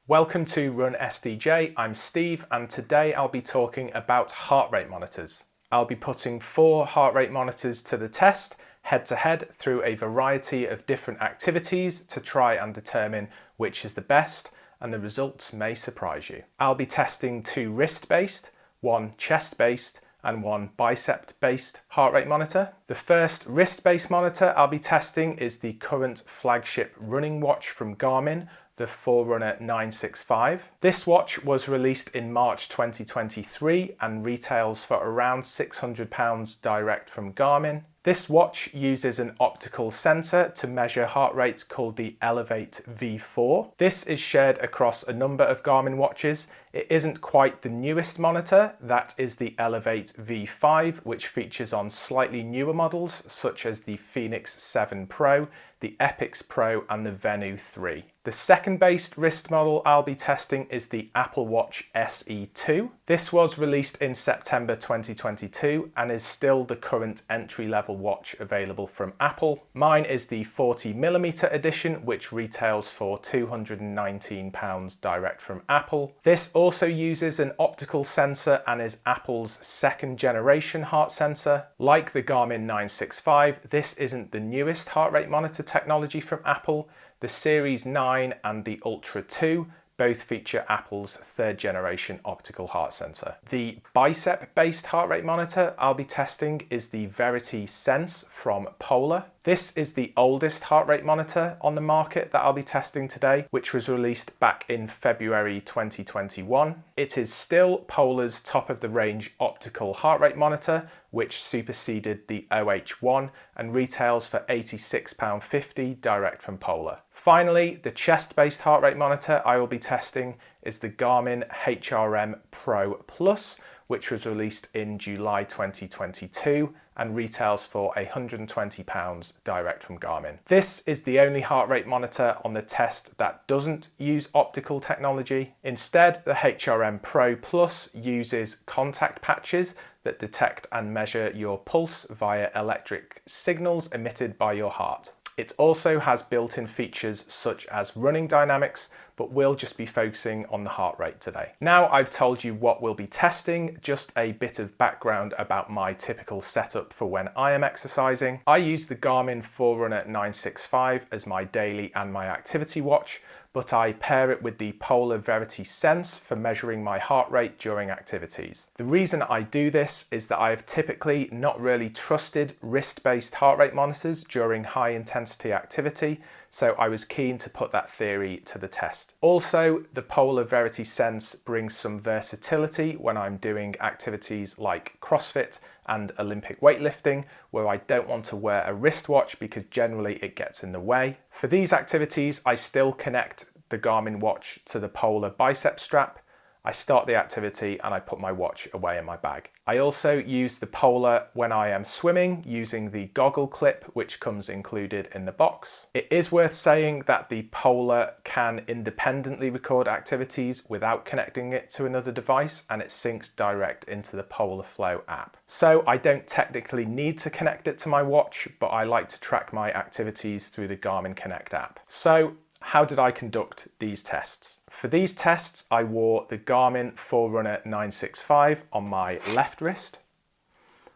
Welcome to Run SDJ, I'm Steve and today I'll be talking about heart rate monitors. I'll be putting 4 heart rate monitors to the test, head to head through a variety of different activities to try and determine which is the best, and the results may surprise you. I'll be testing 2 wrist-based, 1 chest-based and 1 bicep-based heart rate monitor. The first wrist-based monitor I'll be testing is the current flagship running watch from Garmin, the Forerunner 965. This watch was released in March 2023 and retails for around £600 direct from Garmin. This watch uses an optical sensor to measure heart rates called the Elevate V4. This is shared across a number of Garmin watches. It isn't quite the newest monitor, that is the Elevate V5, which features on slightly newer models such as the Fenix 7 Pro, the Epix Pro and the Venu 3. The second based wrist model I'll be testing is the Apple Watch SE2. This was released in September 2022 and is still the current entry-level watch available from Apple. Mine is the 40mm edition, which retails for £219 direct from Apple. This also uses an optical sensor and is Apple's second generation heart sensor. Like the Garmin 965, this isn't the newest heart rate monitor technology from Apple. The Series 9 and the Ultra 2 both feature Apple's third generation optical heart sensor. The bicep-based heart rate monitor I'll be testing is the Verity Sense from Polar. This is the oldest heart rate monitor on the market that I'll be testing today, which was released back in February 2021. It is still Polar's top of the range optical heart rate monitor, which superseded the OH1 and retails for £86.50 direct from Polar. Finally, the chest-based heart rate monitor I will be testing is the Garmin HRM-Pro Plus, which was released in July 2022 and retails for £120 direct from Garmin. This is the only heart rate monitor on the test that doesn't use optical technology. Instead, the HRM-Pro Plus uses contact patches that detect and measure your pulse via electric signals emitted by your heart. It also has built-in features such as running dynamics, but we'll just be focusing on the heart rate today. Now I've told you what we'll be testing, just a bit of background about my typical setup for when I am exercising. I use the Garmin Forerunner 965 as my daily and my activity watch, but I pair it with the Polar Verity Sense for measuring my heart rate during activities. The reason I do this is that I have typically not really trusted wrist-based heart rate monitors during high intensity activity, so I was keen to put that theory to the test. Also, the Polar Verity Sense brings some versatility when I'm doing activities like CrossFit and Olympic weightlifting, where I don't want to wear a wristwatch because generally it gets in the way. For these activities, I still connect the Garmin watch to the Polar bicep strap. I start the activity and I put my watch away in my bag. I also use the Polar when I am swimming using the goggle clip, which comes included in the box. It is worth saying that the Polar can independently record activities without connecting it to another device, and it syncs direct into the Polar Flow app. So I don't technically need to connect it to my watch, but I like to track my activities through the Garmin Connect app. So how did I conduct these tests? For these tests, I wore the Garmin Forerunner 965 on my left wrist.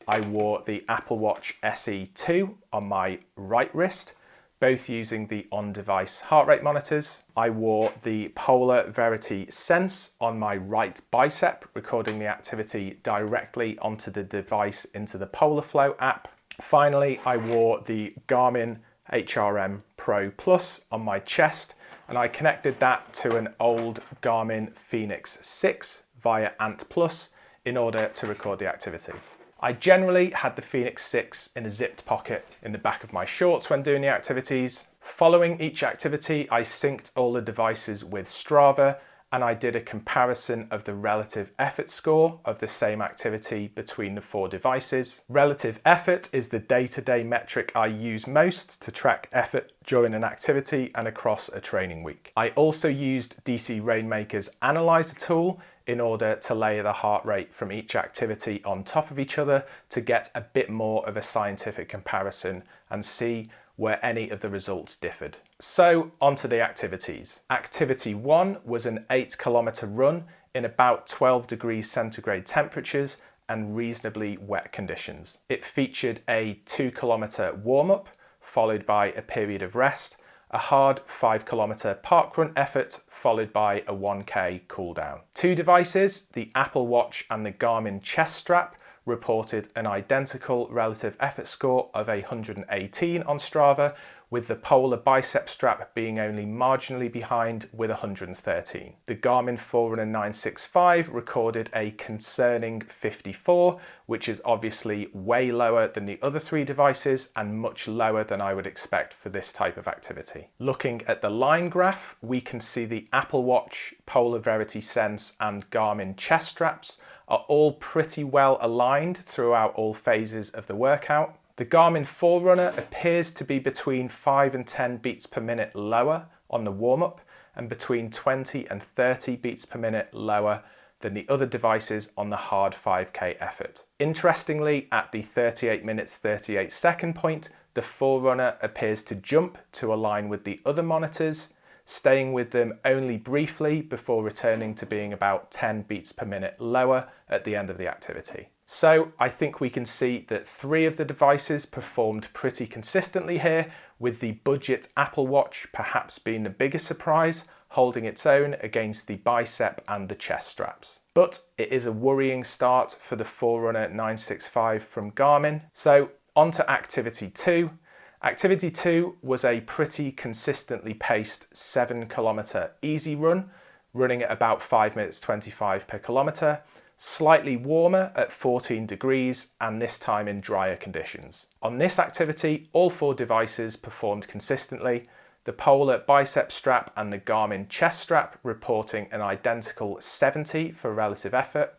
I wore the Apple Watch SE2 on my right wrist, both using the on-device heart rate monitors. I wore the Polar Verity Sense on my right bicep, recording the activity directly onto the device into the Polar Flow app. Finally, I wore the Garmin HRM-Pro Plus on my chest, and I connected that to an old Garmin Fenix 6 via Ant Plus in order to record the activity. I generally had the Fenix 6 in a zipped pocket in the back of my shorts when doing the activities. Following each activity, I synced all the devices with Strava, and I did a comparison of the relative effort score of the same activity between the 4 devices. Relative effort is the day-to-day metric I use most to track effort during an activity and across a training week. I also used DC Rainmaker's Analyzer tool in order to layer the heart rate from each activity on top of each other to get a bit more of a scientific comparison and see where any of the results differed. So onto the activities. Activity 1 was an 8-kilometre run in about 12 degrees centigrade temperatures and reasonably wet conditions. It featured a 2-kilometre warm-up, followed by a period of rest, a hard 5-kilometre parkrun effort, followed by a 1K cool down. Two devices, the Apple Watch and the Garmin chest strap, reported an identical relative effort score of 118 on Strava, with the polar bicep strap being only marginally behind with 113. The Garmin Forerunner 965 recorded a concerning 54, which is obviously way lower than the other three devices and much lower than I would expect for this type of activity. Looking at the line graph, we can see the Apple Watch, Polar Verity Sense and Garmin chest straps are all pretty well aligned throughout all phases of the workout. The Garmin Forerunner appears to be between 5 and 10 beats per minute lower on the warm-up and between 20 and 30 beats per minute lower than the other devices on the hard 5K effort. Interestingly, at the 38 minutes 38 second point, the Forerunner appears to jump to align with the other monitors, staying with them only briefly before returning to being about 10 beats per minute lower at the end of the activity. So I think we can see that 3 of the devices performed pretty consistently here, with the budget Apple Watch perhaps being the biggest surprise, holding its own against the bicep and the chest straps. But it is a worrying start for the Forerunner 965 from Garmin. So on to Activity 2. Activity 2 was a pretty consistently paced 7-kilometre easy run, running at about 5 minutes 25 per kilometre, slightly warmer at 14 degrees and this time in drier conditions. On this activity, all 4 devices performed consistently, the Polar bicep strap and the Garmin chest strap reporting an identical 70 for relative effort,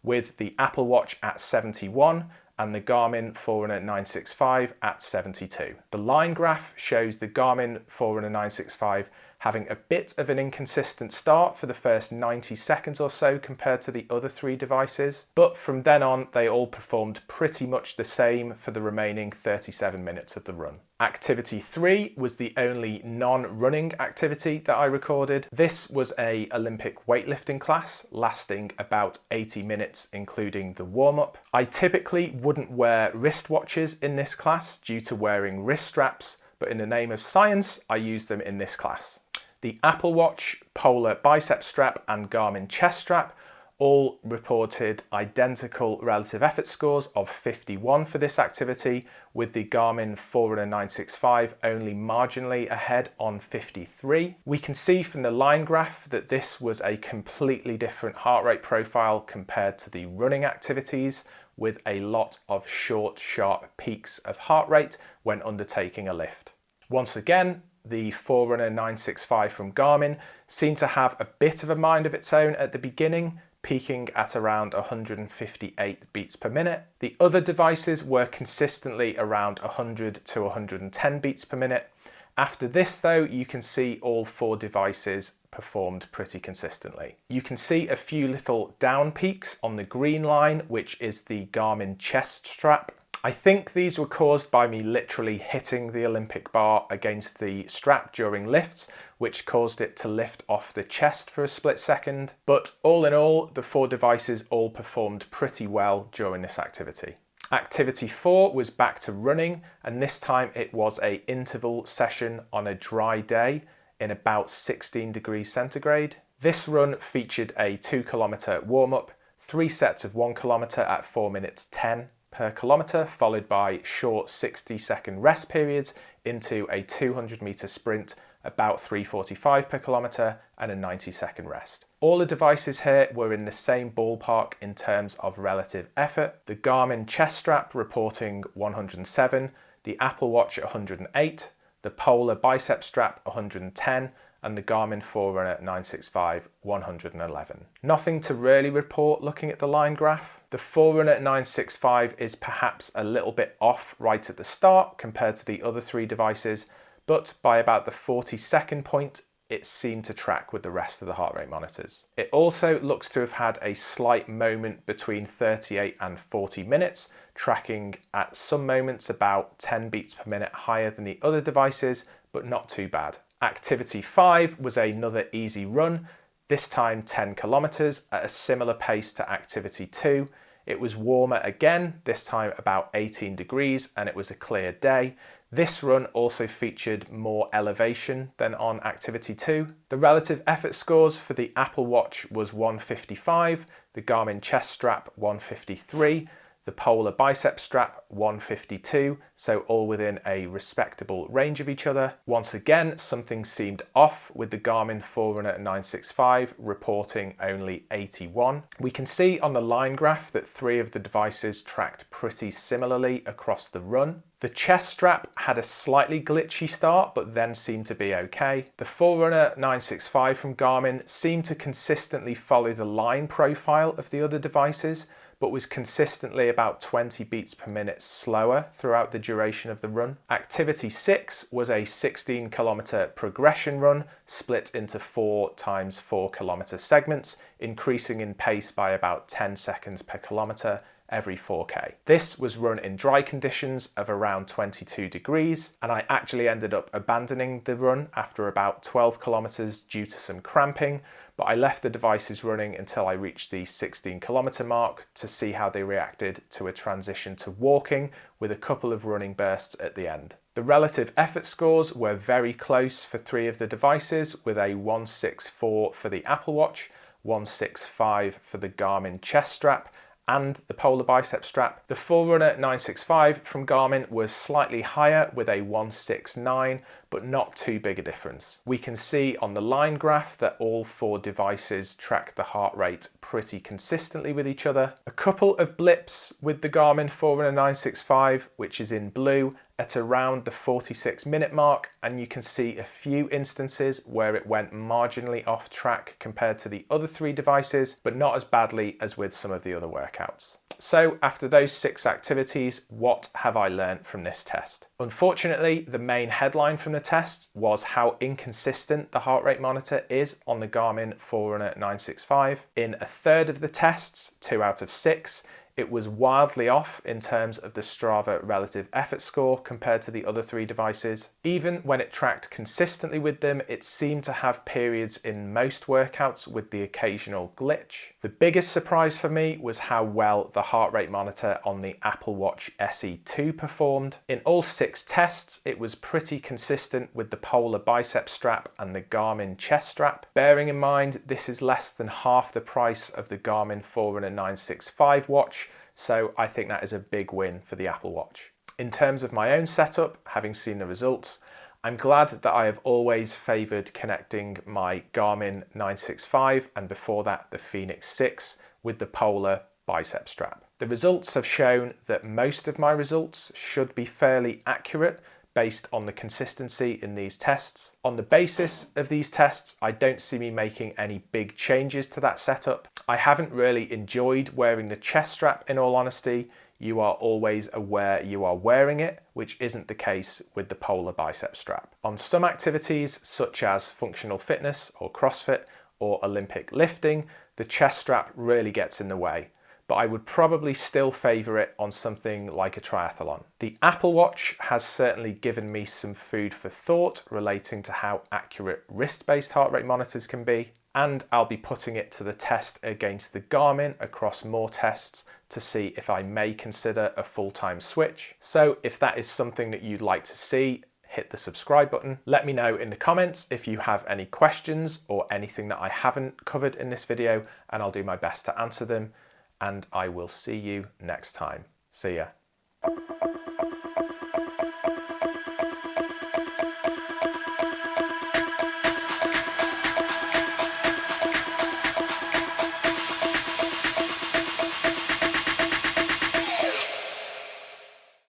with the Apple Watch at 71 and the Garmin Forerunner 965 at 72. The line graph shows the Garmin Forerunner 965 having a bit of an inconsistent start for the first 90 seconds or so compared to the other 3 devices, but from then on they all performed pretty much the same for the remaining 37 minutes of the run. Activity 3 was the only non-running activity that I recorded. This was an Olympic weightlifting class lasting about 80 minutes including the warm-up. I typically wouldn't wear wristwatches in this class due to wearing wrist straps, but in the name of science I used them in this class. The Apple Watch, Polar bicep strap and Garmin chest strap all reported identical relative effort scores of 51 for this activity, with the Garmin Forerunner 965 only marginally ahead on 53. We can see from the line graph that this was a completely different heart rate profile compared to the running activities, with a lot of short, sharp peaks of heart rate when undertaking a lift. Once again, the Forerunner 965 from Garmin seemed to have a bit of a mind of its own at the beginning, peaking at around 158 beats per minute. The other devices were consistently around 100 to 110 beats per minute. After this though, you can see all 4 devices performed pretty consistently. You can see a few little down peaks on the green line, which is the Garmin chest strap. I think these were caused by me literally hitting the Olympic bar against the strap during lifts, which caused it to lift off the chest for a split second. But all in all, the 4 devices all performed pretty well during this activity. Activity 4 was back to running, and this time it was an interval session on a dry day in about 16 degrees centigrade. This run featured a 2-kilometre warm-up, 3 sets of 1 kilometre at 4 minutes 10 per kilometre, followed by short 60-second rest periods into a 200-metre sprint about 3:45 per kilometre and a 90-second rest. All the devices here were in the same ballpark in terms of relative effort. The Garmin chest strap reporting 107, the Apple Watch 108, the Polar bicep strap 110, and the Garmin Forerunner 965 111. Nothing to really report looking at the line graph. The Forerunner 965 is perhaps a little bit off right at the start compared to the other 3 devices, but by about the 40-second point, it seemed to track with the rest of the heart rate monitors. It also looks to have had a slight moment between 38 and 40 minutes, tracking at some moments about 10 beats per minute higher than the other devices, but not too bad. Activity 5 was another easy run, this time 10 kilometers at a similar pace to activity 2. It was warmer again, this time about 18 degrees, and it was a clear day. This run also featured more elevation than on activity 2. The relative effort scores for the Apple Watch was 155, the Garmin chest strap 153, the polar bicep strap 152, so all within a respectable range of each other. Once again, something seemed off with the Garmin Forerunner 965 reporting only 81. We can see on the line graph that 3 of the devices tracked pretty similarly across the run. The chest strap had a slightly glitchy start, but then seemed to be okay. The Forerunner 965 from Garmin seemed to consistently follow the line profile of the other devices, but was consistently about 20 beats per minute slower throughout the duration of the run. Activity 6 was a 16-kilometer progression run split into 4 times 4 kilometer segments, increasing in pace by about 10 seconds per kilometer every 4K. This was run in dry conditions of around 22 degrees, and I actually ended up abandoning the run after about 12 kilometers due to some cramping, but I left the devices running until I reached the 16-kilometer mark to see how they reacted to a transition to walking, with a couple of running bursts at the end. The relative effort scores were very close for 3 of the devices, with a 164 for the Apple Watch, 165 for the Garmin chest strap, and the polar bicep strap. The Forerunner 965 from Garmin was slightly higher with a 169, but not too big a difference. We can see on the line graph that all 4 devices track the heart rate pretty consistently with each other. A couple of blips with the Garmin Forerunner 965, which is in blue, at around the 46-minute mark, and you can see a few instances where it went marginally off track compared to the other 3 devices, but not as badly as with some of the other workouts. So after those 6 activities, what have I learned from this test? Unfortunately, the main headline from the test was how inconsistent the heart rate monitor is on the Garmin Forerunner 965. In a third of the tests, 2 out of 6, it was wildly off in terms of the Strava relative effort score compared to the other 3 devices. Even when it tracked consistently with them, it seemed to have periods in most workouts with the occasional glitch. The biggest surprise for me was how well the heart rate monitor on the Apple Watch SE2 performed. In all 6 tests, it was pretty consistent with the polar bicep strap and the Garmin chest strap. Bearing in mind, this is less than half the price of the Garmin Forerunner 965 watch, so I think that is a big win for the Apple Watch. In terms of my own setup, having seen the results, I'm glad that I have always favoured connecting my Garmin 965 and before that the Fenix 6 with the polar bicep strap. The results have shown that most of my results should be fairly accurate based on the consistency in these tests. On the basis of these tests, I don't see me making any big changes to that setup. I haven't really enjoyed wearing the chest strap, in all honesty. You are always aware you are wearing it, which isn't the case with the polar bicep strap. On some activities, such as functional fitness or CrossFit or Olympic lifting, the chest strap really gets in the way, but I would probably still favour it on something like a triathlon. The Apple Watch has certainly given me some food for thought relating to how accurate wrist-based heart rate monitors can be, and I'll be putting it to the test against the Garmin across more tests to see if I may consider a full-time switch. So if that is something that you'd like to see, hit the subscribe button. Let me know in the comments if you have any questions or anything that I haven't covered in this video, and I'll do my best to answer them. And I will see you next time. See ya.